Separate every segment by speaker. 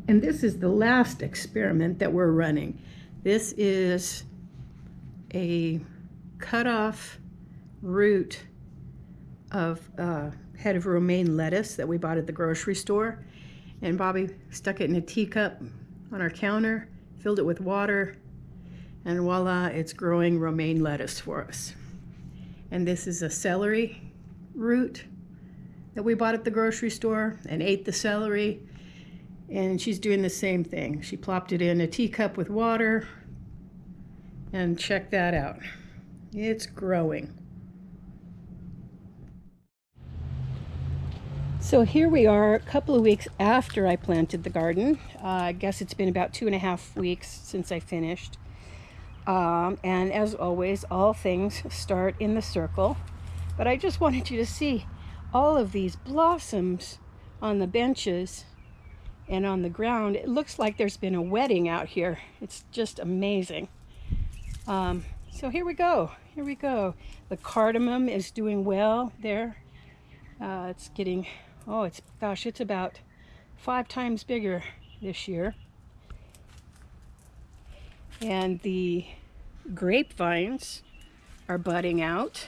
Speaker 1: And this is the last experiment that we're running. This is a cut-off root of a head of romaine lettuce that we bought at the grocery store. And Bobby stuck it in a teacup on our counter, filled it with water, and voila, it's growing romaine lettuce for us. And this is a celery root that we bought at the grocery store and ate the celery. And she's doing the same thing. She plopped it in a teacup with water, and check that out. It's growing. So here we are a couple of weeks after I planted the garden. I guess it's been about 2.5 weeks since I finished. And as always, all things start in the circle. But I just wanted you to see all of these blossoms on the benches and on the ground. It looks like there's been a wedding out here. It's just amazing. So here we go. Here we go. The cardamom is doing well there. It's getting, it's about 5 times bigger this year. And the grapevines are budding out,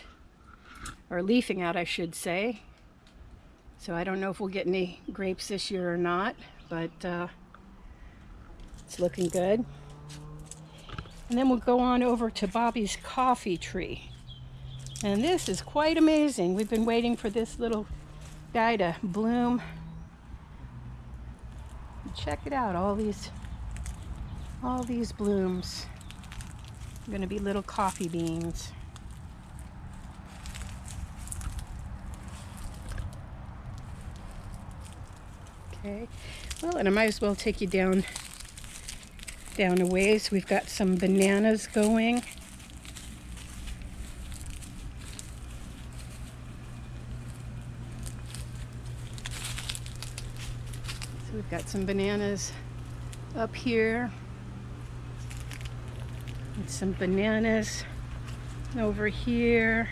Speaker 1: or leafing out, I should say. So I don't know if we'll get any grapes this year or not, but it's looking good. And then we'll go on over to Bobby's coffee tree. And this is quite amazing. We've been waiting for this little guy to bloom. Check it out, all these blooms. They're going to be little coffee beans. Okay, well, and I might as well take you down a ways. We've got some bananas going. So we've got some bananas up here. And some bananas over here.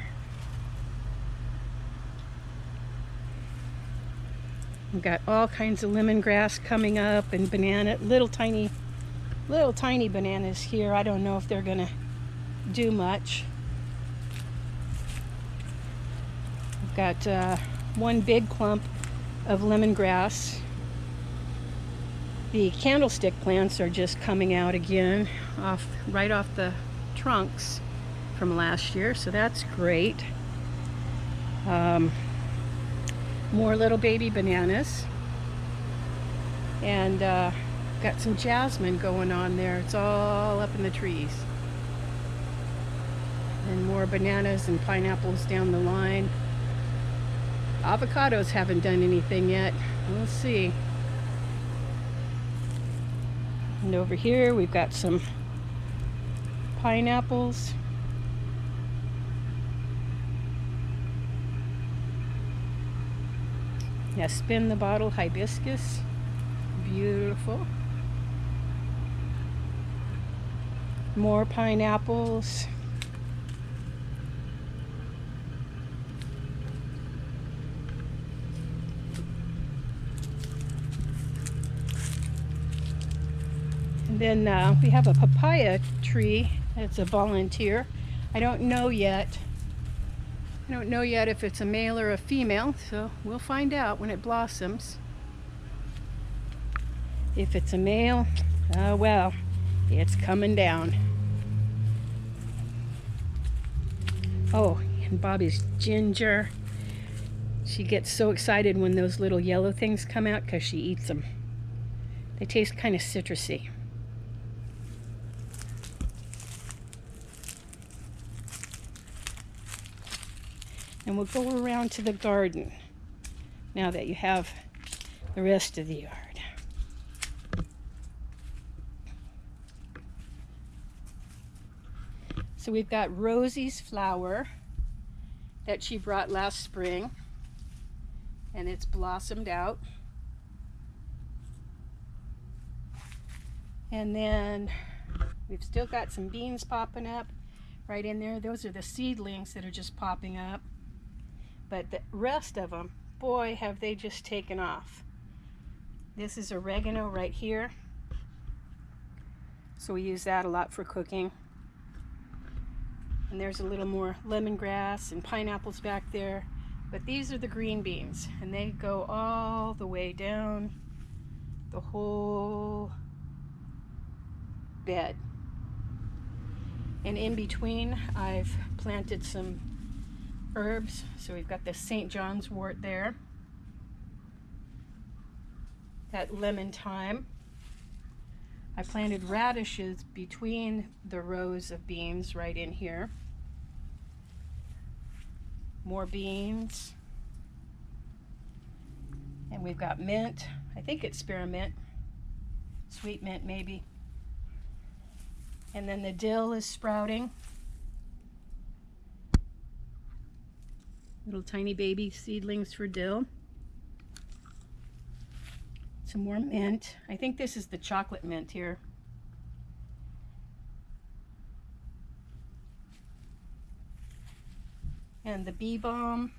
Speaker 1: We've got all kinds of lemongrass coming up, and little tiny bananas here. I don't know if they're gonna do much. We've got one big clump of lemongrass. The candlestick plants are just coming out again, right off the trunks from last year, so that's great. More little baby bananas, and got some jasmine going on there. It's all up in the trees. And more bananas and pineapples down the line. Avocados haven't done anything yet. We'll see. And over here we've got some pineapples. Yeah, spin the bottle hibiscus. Beautiful. More pineapples. And then we have a papaya tree. It's a volunteer. I don't know yet if it's a male or a female, so we'll find out when it blossoms. If it's a male, well, it's coming down. Oh, and Bobby's ginger. She gets so excited when those little yellow things come out because she eats them. They taste kind of citrusy. And we'll go around to the garden now that you have the rest of the yard. So we've got Rosie's flower that she brought last spring, and it's blossomed out. And then we've still got some beans popping up right in there. Those are the seedlings that are just popping up. But the rest of them, boy, have they just taken off. This is oregano right here. So we use that a lot for cooking. And there's a little more lemongrass and pineapples back there. But these are the green beans, and they go all the way down the whole bed. And in between, I've planted some herbs. So we've got the St. John's wort there, that lemon thyme. I planted radishes between the rows of beans right in here. More beans. And we've got mint. I think it's spearmint. Sweet mint maybe. And then the dill is sprouting. Little tiny baby seedlings for dill. Some more mint. I think this is the chocolate mint here. And the bee balm.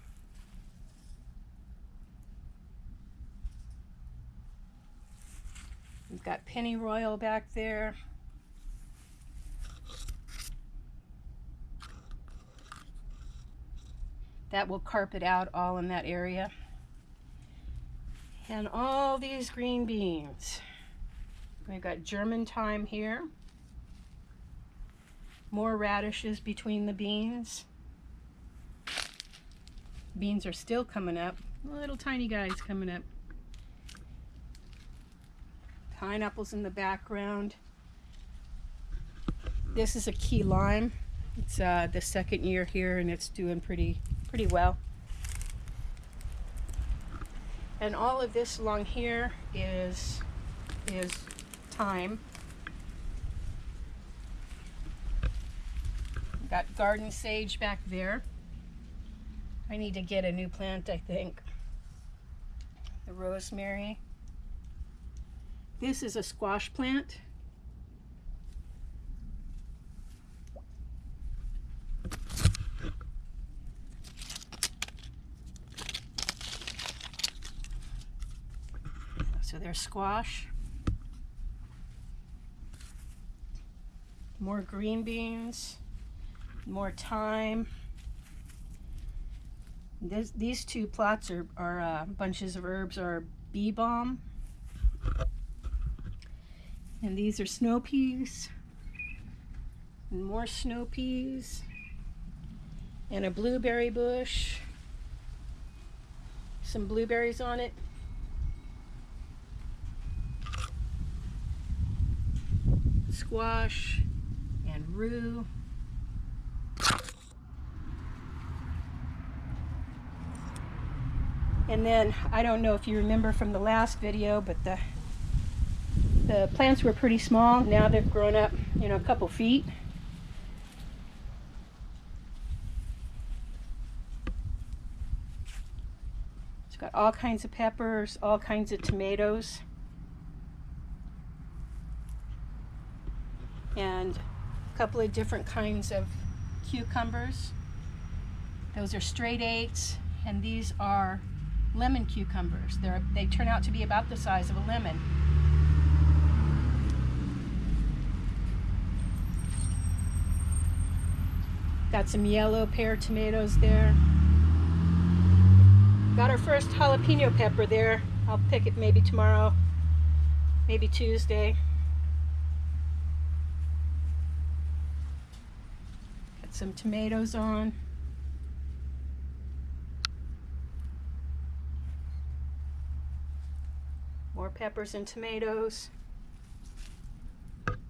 Speaker 1: We've got pennyroyal back there. That will carpet out all in that area. And all these green beans. We've got German thyme here. More radishes between the beans. Beans are still coming up. Little tiny guys coming up. Pineapples in the background. This is a key lime. It's the second year here, and it's doing pretty well. And all of this along here is thyme. We've got garden sage back there. I need to get a new plant, I think. The rosemary. This is a squash plant. So there's squash. More green beans. More thyme. These two plots are bunches of herbs are bee balm. And these are snow peas. And more snow peas. And a blueberry bush. Some blueberries on it. Squash and rue. And then, I don't know if you remember from the last video, but the plants were pretty small. Now they've grown up, a couple feet. It's got all kinds of peppers, all kinds of tomatoes. And a couple of different kinds of cucumbers. Those are straight eights, and these are lemon cucumbers. They turn out to be about the size of a lemon. Got some yellow pear tomatoes there. Got our first jalapeno pepper there. I'll pick it maybe tomorrow, maybe Tuesday. Got some tomatoes on. More peppers and tomatoes.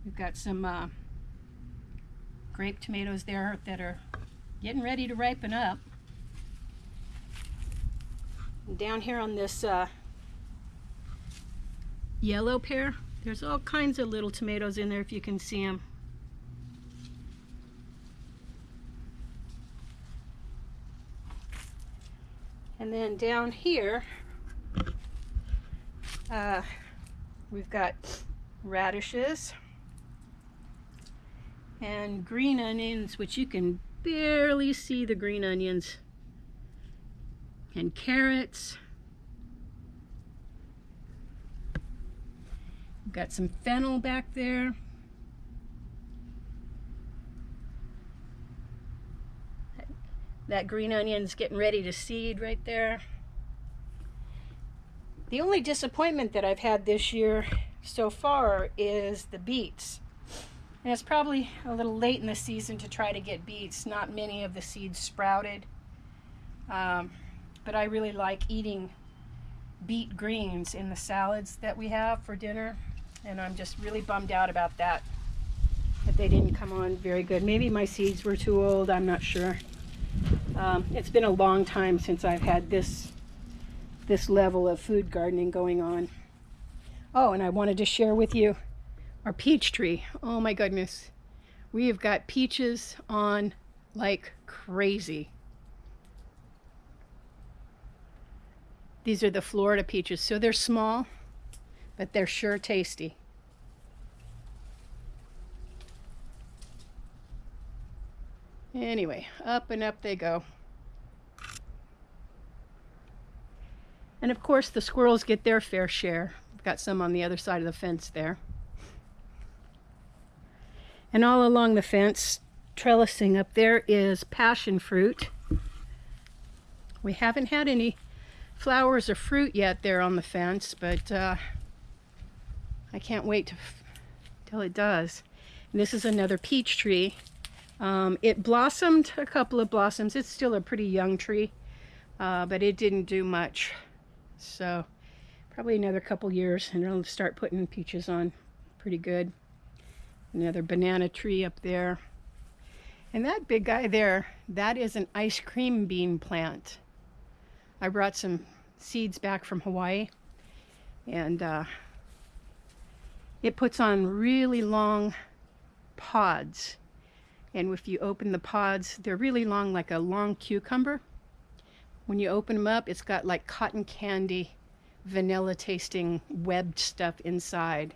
Speaker 1: We've got some grape tomatoes there that are getting ready to ripen up. And down here on this yellow pear, there's all kinds of little tomatoes in there if you can see them. And then down here, we've got radishes and green onions, which you can barely see the green onions, and carrots. We've got some fennel back there. That green onion's getting ready to seed right there. The only disappointment that I've had this year so far is the beets. And it's probably a little late in the season to try to get beets. Not many of the seeds sprouted. But I really like eating beet greens in the salads that we have for dinner. And I'm just really bummed out about that they didn't come on very good. Maybe my seeds were too old, I'm not sure. It's been a long time since I've had this level of food gardening going on. Oh, and I wanted to share with you our peach tree. Oh my goodness. We have got peaches on like crazy. These are the Florida peaches. So they're small, but they're sure tasty. Anyway, up and up they go. And of course the squirrels get their fair share. We've got some on the other side of the fence there. And all along the fence, trellising up there, is passion fruit. We haven't had any flowers or fruit yet there on the fence, but I can't wait till it does. And this is another peach tree. It blossomed a couple of blossoms. It's still a pretty young tree, but it didn't do much. So probably another couple years and it'll start putting peaches on pretty good. Another banana tree up there. And that big guy there, that is an ice cream bean plant. I brought some seeds back from Hawaii, and it puts on really long pods. And if you open the pods, they're really long, like a long cucumber. When you open them up, it's got like cotton candy, vanilla tasting webbed stuff inside.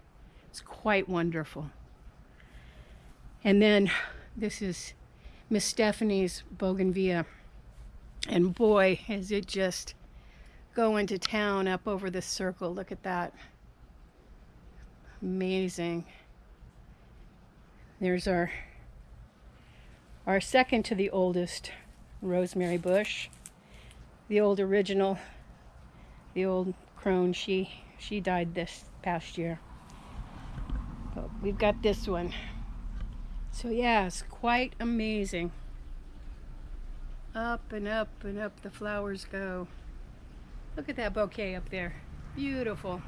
Speaker 1: It's quite wonderful. And then this is Miss Stephanie's bougainvillea. And boy, is it just going to town up over this circle. Look at that. Amazing. There's our second to the oldest rosemary bush. The old original, the old crone, she died this past year. But we've got this one. So yeah, it's quite amazing. Up and up and up the flowers go. Look at that bouquet up there. Beautiful.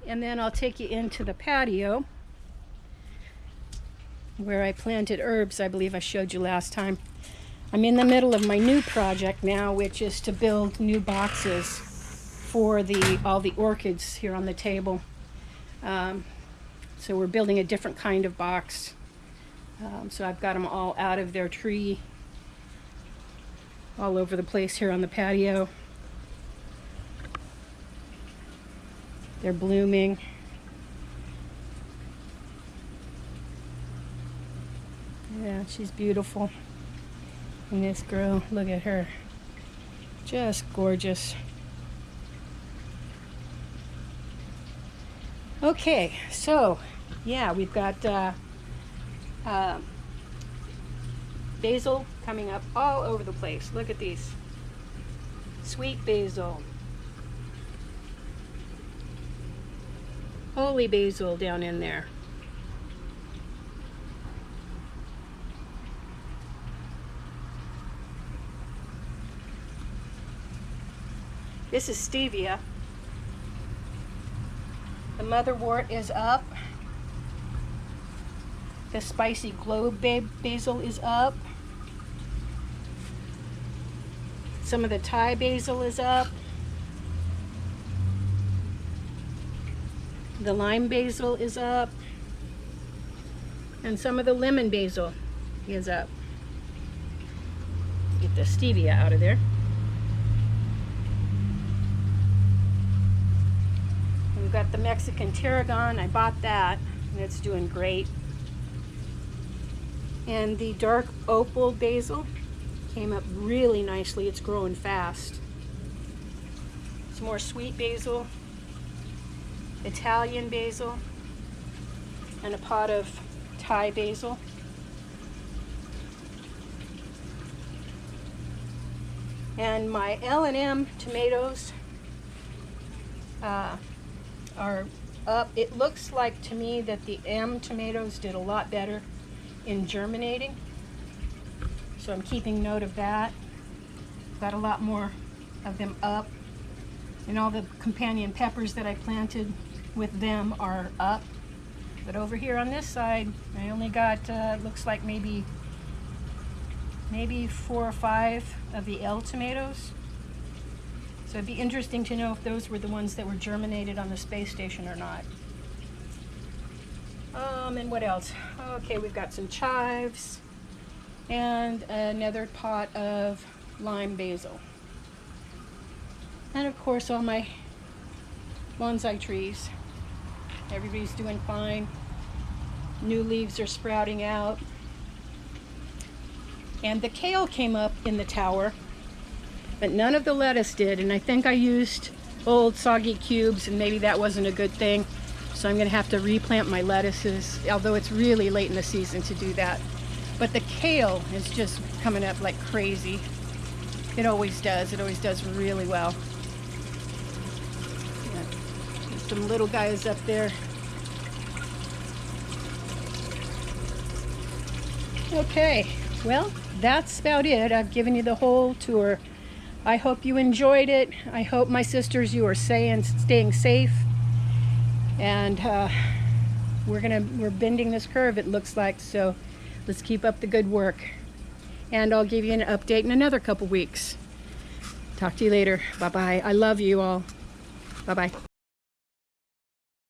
Speaker 1: And then I'll take you into the patio where I planted herbs. I believe I showed you last time. I'm in the middle of my new project now, which is to build new boxes for all the orchids here on the table. So we're building a different kind of box. So I've got them all out of their tree, all over the place here on the patio. They're blooming. Yeah, she's beautiful. And this girl, look at her. Just gorgeous. Okay, so yeah, we've got basil coming up all over the place. Look at these. Sweet basil. Holy basil down in there. This is stevia. The motherwort is up. The spicy globe basil is up. Some of the Thai basil is up. The lime basil is up. And some of the lemon basil is up. Get the stevia out of there. We've got the Mexican tarragon. I bought that and it's doing great. And the dark opal basil came up really nicely. It's growing fast. some more sweet basil, Italian basil, and a pot of Thai basil. And my L&M tomatoes are up. It looks like to me that the M tomatoes did a lot better in germinating. So I'm keeping note of that. Got a lot more of them up. And all the companion peppers that I planted with them are up. But over here on this side, I only got, looks like maybe 4 or 5 of the L tomatoes. So it'd be interesting to know if those were the ones that were germinated on the space station or not. And what else? Okay, we've got some chives and another pot of lime basil. And of course all my bonsai trees. Everybody's doing fine. New leaves are sprouting out. And the kale came up in the tower, but none of the lettuce did. And I think I used old soggy cubes, and maybe that wasn't a good thing. So I'm gonna have to replant my lettuces, although it's really late in the season to do that. But the kale is just coming up like crazy. It always does. It always does really well. Yeah. There's some little guys up there. Okay, well, that's about it. I've given you the whole tour. I hope you enjoyed it. I hope, my sisters, you are staying safe. And we're bending this curve, it looks like, so let's keep up the good work. And I'll give you an update in another couple weeks. Talk to you later. Bye-bye. I love you all. Bye-bye.